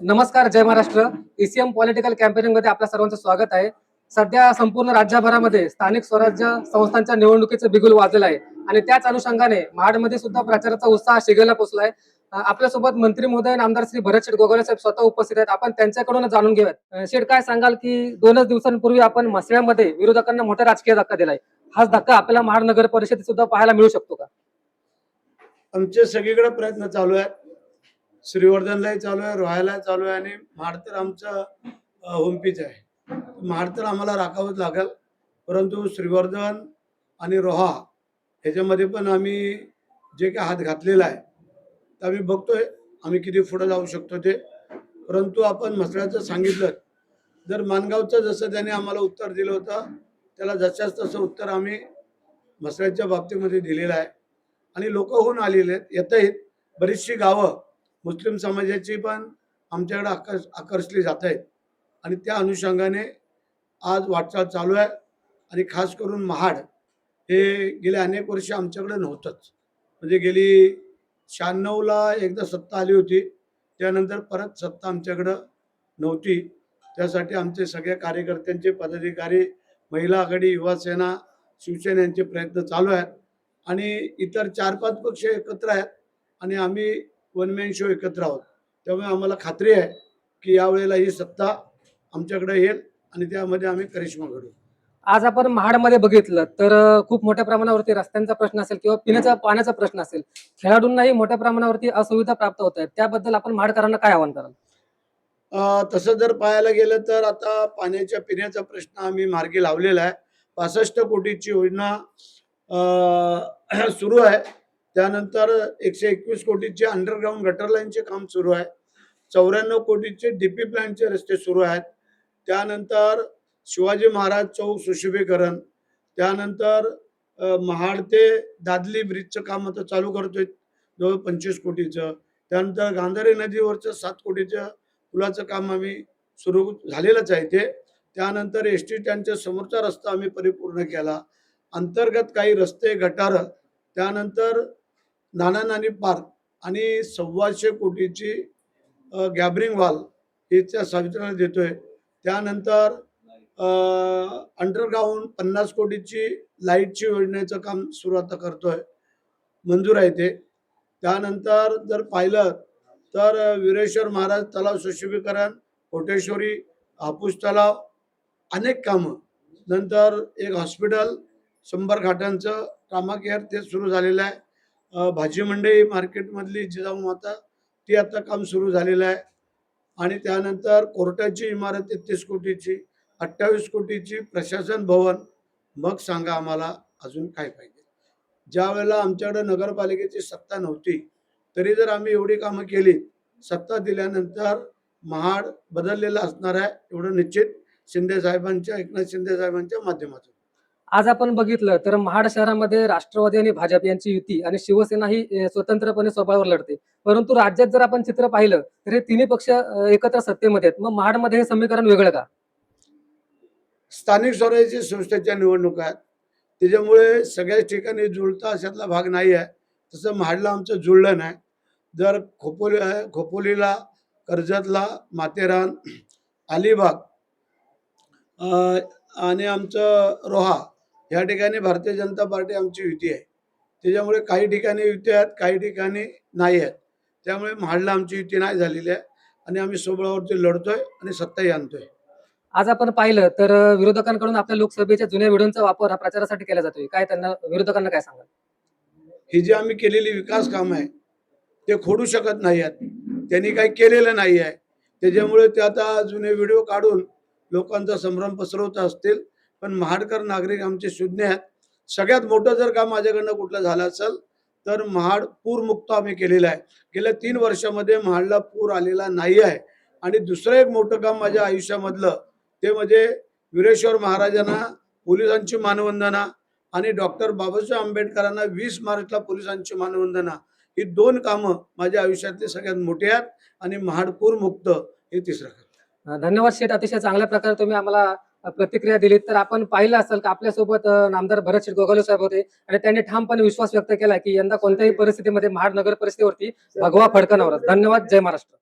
नमस्कार, जय Maharashtra. ECM political campaigning मध्ये आपल्या सर्वांचं स्वागत आहे. सध्या संपूर्ण राज्यभरामध्ये स्थानिक स्वराज्य संस्थांच्या निवडणुकीचे बिगुल वाजलेलं आहे आणि त्याच अनुषंगाने महाडमध्ये सुद्धा प्रचाराचा उत्साह शिगेला पोहोचलाय. आपल्यासोबत मंत्री महोदय आमदार श्री भरत शेठ गोगावले साहेब स्वतः उपस्थित आहेत. आपण त्यांच्याकडून जाणून घेऊयात. शेठ, काय सांगाल की 2च दिवसांपूर्वी आपण म्हसळ्यामध्ये विरोधकांना मोठा राजकीय धक्का दिलाय. हाच धक्का आपल्याला महाड नगर परिषदेत सुद्धा पाहायला मिळू शकतो का? आमचे सगळीकडे प्रयत्न चालू आहेत. श्रीवर्धनलाही चालू आहे, रोहायला चालू आहे आणि महाड तर आमचं होमपीच आहे. महाड तर आम्हाला राखावंच लागेल. परंतु श्रीवर्धन आणि रोहा ह्याच्यामध्ये पण आम्ही जे काही हात घातलेला आहे तर आम्ही बघतोय आम्ही किती पुढे जाऊ शकतो ते. परंतु आपण म्हसळ्याचं सांगितलं, जर मानगावचं जसं त्याने आम्हाला उत्तर दिलं होतं त्याला जशाच तसं उत्तर आम्ही म्हसळ्याच्या बाबतीमध्ये दिलेलं आहे. आणि लोक होऊन आलेले आहेत, येत आहेत. बरीचशी गावं मुस्लिम समाजाची पण आमच्याकडे आकर्षली जात आहेत आणि त्या अनुषंगाने आज वाटचाल चालू आहे. आणि खास करून महाड हे गेले अनेक वर्ष आमच्याकडे नव्हतंच. म्हणजे गेली 96ला एकदा सत्ता आली होती, त्यानंतर परत सत्ता आमच्याकडं नव्हती. त्यासाठी आमचे सगळ्या कार्यकर्त्यांचे, पदाधिकारी, महिला आघाडी, युवासेना, शिवसेना यांचे प्रयत्न चालू आहेत आणि इतर 4-5 पक्ष एकत्र आहेत आणि आम्ही वन मॅन शो एकत्र आहोत. त्यामुळे आम्हाला खात्री आहे की यावेळेला ही सत्ता आमच्याकडे येईल आणि त्यामध्ये आम्ही करिश्मा घडवू. आज आपण महाडमध्ये बघितलं तर खूप मोठ्या प्रमाणावरती रस्त्यांचा प्रश्न असेल किंवा पिण्याच्या पाण्याचा प्रश्न असेल, खेळाडूंनाही मोठ्या प्रमाणावरती असुविधा प्राप्त होत आहेत. त्याबद्दल आपण महाडकरांना काय आवाहन कराल? तसं जर पाहायला गेलं तर आता पाण्याच्या पिण्याचा प्रश्न आम्ही मार्गी लावलेला आहे. 65 कोटीची योजना सुरू आहे. त्यानंतर 121 कोटीचे अंडरग्राऊंड गटर लाईनचे काम सुरू आहे. 94 कोटीचे डीपी प्लॅनचे रस्ते सुरू आहेत. त्यानंतर शिवाजी महाराज चौक सुशोभीकरण, त्यानंतर महाड ते दादली ब्रिजचं काम आता चालू करतोय जवळ 25 कोटीचं. त्यानंतर गांधारी नदीवरचं 7 कोटीचं पुलाचं काम आम्ही सुरू झालेलंच आहे ते. त्यानंतर एस टी स्टँडच्या समोरचा रस्ता आम्ही परिपूर्ण केला. अंतर्गत काही रस्ते, गटार, त्यानंतर नाना नानी पार्क आणि 125 कोटीची गॅबरिंग वॉल हे त्या सावित्रीला देतोय. त्यानंतर अंडरग्राऊंड 50 कोटीची लाईटची योजनेचं काम सुरू आता करतोय, मंजूर आहे ते. त्यानंतर जर पाहिलं तर वीरेश्वर महाराज तलाव सुशोभीकरण, कोटेश्वरी, हापूस तलाव, अनेक कामं. नंतर एक हॉस्पिटल 100 खाटांचं ट्रामा केअर ते सुरू झालेलं आहे. भाजी मंडई मार्केटमधली जिजाऊ माता ती आता काम सुरू झालेलं आहे. आणि त्यानंतर कोर्टाची इमारत 33 कोटीची, 28 कोटीची प्रशासन भवन. मग सांगा आम्हाला अजून काय पाहिजे. ज्या वेळेला आमच्याकडे नगरपालिकेची सत्ता नव्हती तरी जर आम्ही एवढी कामं केली, सत्ता दिल्यानंतर महाड बदललेला असणार आहे एवढं निश्चित, शिंदे साहेबांच्या, एकनाथ शिंदे साहेबांच्या माध्यमातून. आज आपण बघितलं तर महाड शहरामध्ये राष्ट्रवादी आणि भाजप यांची युती आणि शिवसेना ही स्वतंत्रपणे स्वबळावर लढते. परंतु राज्यात जर आपण चित्र पाहिलं तर हे तिन्ही पक्ष एकत्र सत्तेमध्ये आहेत. मग महाडमध्ये हे समीकरण वेगळं का? स्थानिक स्वराज्य संस्थेच्या निवडणुका आहेत, त्याच्यामुळे सगळ्याच ठिकाणी जुळता अशातला भाग नाही आहे. तसं महाडला आमचं जुळलं नाही. जर खोपोलीला, कर्जतला, माथेरान, अलिबाग आणि आमचं रोहा या ठिकाणी भारतीय जनता पार्टी आमची युती आहे. त्याच्यामुळे काही ठिकाणी युती आहेत, काही ठिकाणी नाही आहेत. त्यामुळे महाडला आमची युती नाही झालेली आहे आणि आम्ही स्वबळावरती लढतोय आणि सत्ताही आणतोय. आज आपण पाहिलं तर विरोधकांकडून आपल्या लोकसभेच्या जुन्या व्हिडिओचा वापर हा प्रचारासाठी केला जातोय. काय त्यांना, विरोधकांना काय सांगाल? ही जी आम्ही केलेली विकास काम आहे ते खोडू शकत नाही आहेत. त्यांनी काही केलेलं नाही आहे, त्याच्यामुळे ते आता जुने व्हिडिओ काढून लोकांचा संभ्रम पसरवत असतील. पण महाडकर नागरिक आमचे शून्य आहेत. सगळ्यात मोठं जर काम माझ्याकडनं कुठलं झालं असेल तर महाड पूरमुक्त आम्ही केलेलं आहे. गेल्या 3 वर्षामध्ये महाडला पूर आलेला नाही आहे. आणि दुसरं एक मोठं काम माझ्या आयुष्यामधलं ते म्हणजे वीरेश्वर महाराजांना पोलिसांची मानवंदना आणि डॉक्टर बाबासाहेब आंबेडकरांना 20 मार्चला पोलिसांची मानवंदना, ही 2 कामं माझ्या आयुष्यातले सगळ्यात मोठे आहेत. आणि महाड पूरमुक्त हे तिसरं काम. धन्यवाद शेठ, अतिशय चांगल्या प्रकारे तुम्ही आम्हाला प्रतिक्रिया दिलीत. तर आपण पाहिलं असेल की आपल्यासोबत नामदार भरत शेठ गोगावले साहेब होते आणि त्यांनी ठामपणे विश्वास व्यक्त केला की यंदा कोणत्याही परिस्थितीमध्ये महाड नगर परिषदेवरती भगवा फडकणारच. धन्यवाद. जय महाराष्ट्र.